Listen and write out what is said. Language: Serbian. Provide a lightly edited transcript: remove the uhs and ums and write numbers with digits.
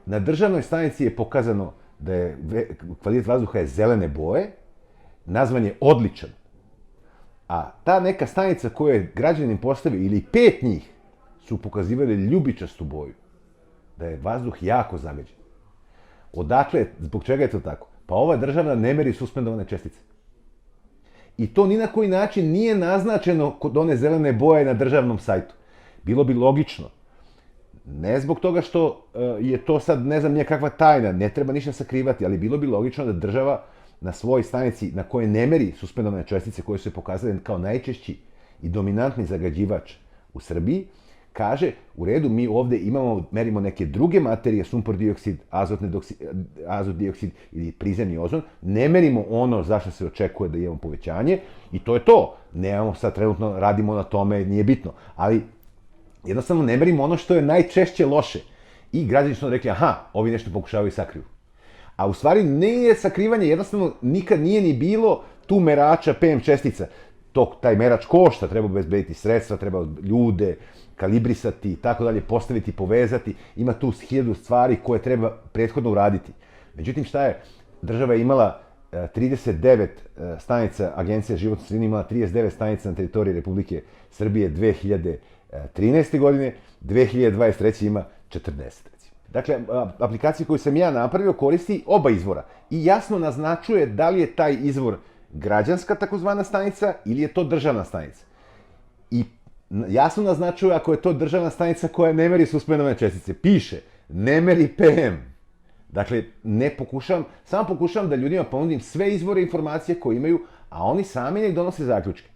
Na državnoj stanici je pokazano da je kvalitet vazduha je zelene boje, nazvan je odličan. A ta neka stanica koju je građanin postavio, ili 5 njih, su pokazivali ljubičastu boju. Da je vazduh jako zagađen. Odakle, zbog čega je to tako? Pa ova država ne meri suspendovane čestice. I to ni na koji način nije naznačeno kod one zelene boje na državnom sajtu. Bilo bi logično. Ne zbog toga što je to sad, ne znam, kakva tajna, ne treba ništa sakrivati, ali bilo bi logično da država na svojoj stanici na kojoj ne meri suspendovane čestice koje su se pokazale kao najčešći i dominantni zagađivač u Srbiji, kaže, u redu, mi ovde merimo neke druge materije, sumpor dioksid, azot dioksid ili prizemni ozon, ne merimo ono zašto se očekuje da imamo povećanje i to je to. Nemamo sad, trenutno radimo na tome, nije bitno. Ali jednostavno ne merimo ono što je najčešće loše. I građani su rekli, aha, ovi nešto pokušavaju i sakriju. A u stvari nije sakrivanje, jednostavno nikad nije ni bilo tu merača PM čestica. Taj merač košta, treba obezbediti sredstva, treba ljude kalibrisati i tako dalje, postaviti, povezati. Ima tu 1000 stvari koje treba prethodno uraditi. Međutim, šta je? Država je imala 39 stanica, Agencija životne sredine imala 39 stanica na teritoriji Republike Srbije 2013. godine, 2023. ima 40. Dakle, aplikacija koju sam ja napravio koristi oba izvora i jasno naznačuje da li je taj izvor građanska takozvana stanica ili je to državna stanica. I jasno naznačuje ako je to državna stanica koja ne meri suspendovane čestice. Piše, ne meri PM. Dakle, samo pokušavam da ljudima ponudim sve izvore informacije koje imaju, a oni sami nek donose zaključke.